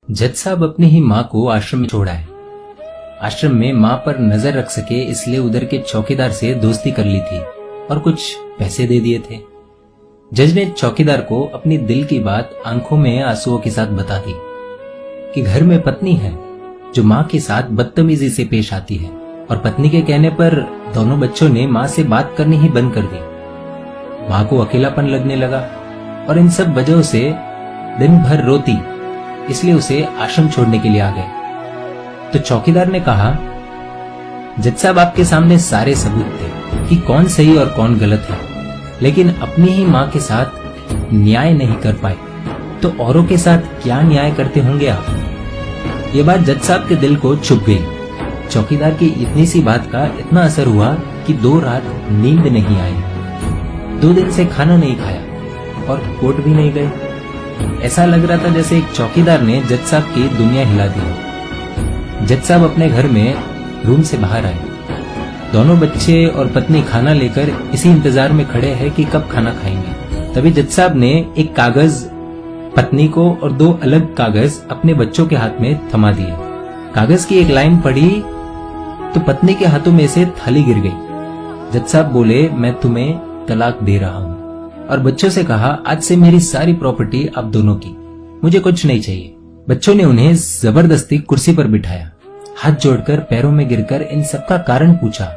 जज साहब अपनी ही माँ को आश्रम में छोड़ा है। आश्रम में माँ पर नजर रख सके इसलिए उधर के चौकीदार से दोस्ती कर ली थी और कुछ पैसे दे दिए थे। जज ने चौकीदार को अपनी दिल की बात आंखों में आंसुओं के साथ बता दी कि घर में पत्नी है जो माँ के साथ बदतमीजी से पेश आती है और पत्नी के कहने पर दोनों बच्चों ने माँ से बात करनी ही बंद कर दी। माँ को अकेलापन लगने लगा और इन सब वजहों से दिन भर रोती, इसलिए उसे आश्रम छोड़ने के लिए आ गए। तो चौकीदार ने कहा, जज साहब आपके सामने सारे सबूत थे कि कौन सही और कौन गलत है, लेकिन अपनी ही माँ के साथ न्याय नहीं कर पाए तो औरों के साथ क्या न्याय करते होंगे आप। ये बात जज साहब के दिल को छुप गई। चौकीदार की इतनी सी बात का इतना असर हुआ कि 2 रात नींद नहीं आई, 2 दिन से खाना नहीं खाया और कोर्ट भी नहीं गए। ऐसा लग रहा था जैसे एक चौकीदार ने जज साहब की दुनिया हिला दी। जज साहब अपने घर में रूम से बाहर आए। दोनों बच्चे और पत्नी खाना लेकर इसी इंतजार में खड़े हैं कि कब खाना खाएंगे। तभी जज साहब ने एक कागज पत्नी को और 2 अलग कागज अपने बच्चों के हाथ में थमा दिए। कागज की एक लाइन पढ़ी तो पत्नी के हाथों में से थाली गिर गई। जज साहब बोले, मैं तुम्हें तलाक दे रहा हूँ, और बच्चों से कहा, आज से मेरी सारी प्रॉपर्टी आप दोनों की, मुझे कुछ नहीं चाहिए। बच्चों ने उन्हें जबरदस्ती कुर्सी पर बिठाया, हाथ जोड़कर पैरों में गिरकर इन सबका कारण पूछा।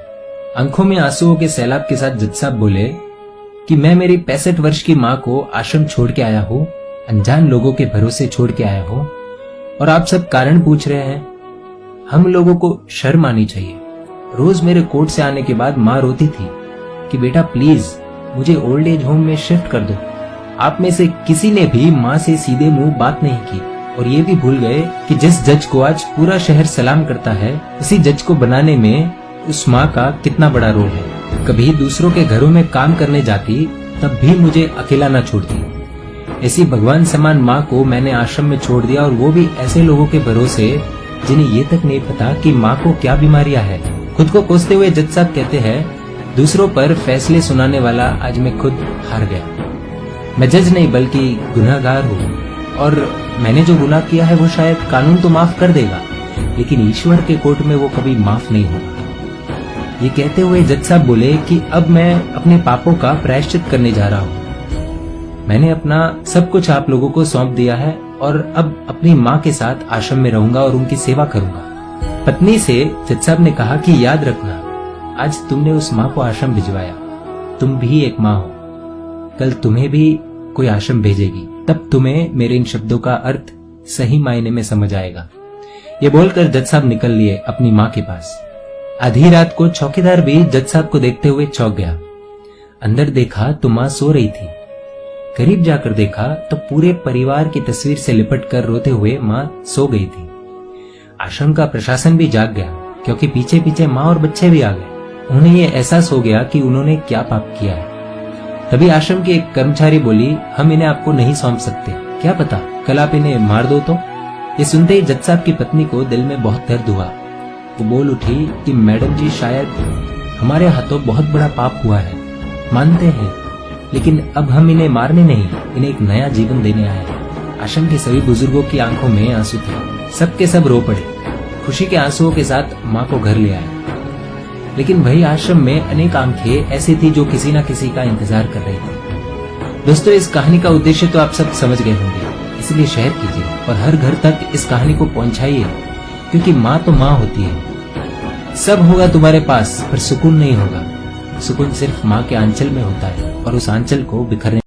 आंखों में आंसुओं के सैलाब के साथ जज साहब बोले कि मैं मेरी 65 वर्ष की माँ को आश्रम छोड़ के आया हूँ, अनजान लोगों के भरोसे छोड़ के आया हूँ, और आप सब कारण पूछ रहे हैं। हम लोगों को शर्म आनी चाहिए। रोज मेरे कोर्ट से आने के बाद माँ रोती थी कि बेटा प्लीज मुझे ओल्ड एज होम में शिफ्ट कर दो। आप में से किसी ने भी माँ से सीधे मुंह बात नहीं की, और ये भी भूल गए कि जिस जज को आज पूरा शहर सलाम करता है, उसी जज को बनाने में उस माँ का कितना बड़ा रोल है। कभी दूसरों के घरों में काम करने जाती तब भी मुझे अकेला न छोड़ती। ऐसी भगवान समान माँ को मैंने आश्रम में छोड़ दिया, और वो भी ऐसे लोगों के भरोसे जिन्हें ये तक नहीं पता कि माँ को क्या बीमारियां है। खुद को कोसते हुए जज साहब कहते हैं, दूसरों पर फैसले सुनाने वाला आज मैं खुद हार गया। मैं जज नहीं बल्कि गुनहगार हूँ, और मैंने जो गुनाह किया है वो शायद कानून तो माफ कर देगा, लेकिन ईश्वर के कोर्ट में वो कभी माफ नहीं होगा। ये कहते हुए जज साहब बोले कि अब मैं अपने पापों का प्रायश्चित करने जा रहा हूँ। मैंने अपना सब कुछ आप लोगों को सौंप दिया है, और अब अपनी माँ के साथ आश्रम में रहूंगा और उनकी सेवा करूंगा। पत्नी से जज साहब ने कहा कि याद रखना, आज तुमने उस माँ को आश्रम भिजवाया, तुम भी एक माँ हो, कल तुम्हें भी कोई आश्रम भेजेगी, तब तुम्हें मेरे इन शब्दों का अर्थ सही मायने में समझ आएगा। ये बोलकर जज साहब निकल लिए अपनी माँ के पास। आधी रात को चौकीदार भी जज साहब को देखते हुए चौंक गया। अंदर देखा तो माँ सो रही थी। करीब जाकर देखा तो पूरे परिवार की तस्वीर से लिपट कर रोते हुए माँ सो गई थी। आश्रम का प्रशासन भी जाग गया, क्योंकि पीछे पीछे माँ और बच्चे भी आ गए। उन्हें ये एहसास हो गया कि उन्होंने क्या पाप किया है। तभी आश्रम की एक कर्मचारी बोली, हम इन्हें आपको नहीं सौंप सकते, क्या पता कल आप इन्हें मार दो तो। ये सुनते ही जज साहब की पत्नी को दिल में बहुत दर्द हुआ। वो बोल उठी कि मैडम जी, शायद हमारे हाथों बहुत बड़ा पाप हुआ है, मानते हैं, लेकिन अब हम इन्हें मारने नहीं, इन्हें एक नया जीवन देने आए हैं। आश्रम के सभी बुजुर्गों की आंखों में आंसू थे। सबके सब रो पड़े। खुशी के आंसुओं के साथ माँ को घर ले आए। लेकिन वही आश्रम में अनेक आंखें ऐसी थी जो किसी न किसी का इंतजार कर रही थी। दोस्तों, इस कहानी का उद्देश्य तो आप सब समझ गए होंगे, इसलिए शेयर कीजिए और हर घर तक इस कहानी को पहुंचाइए, क्योंकि माँ तो माँ होती है। सब होगा तुम्हारे पास, पर सुकून नहीं होगा। सुकून सिर्फ माँ के आंचल में होता है, और उस आंचल को बिखरने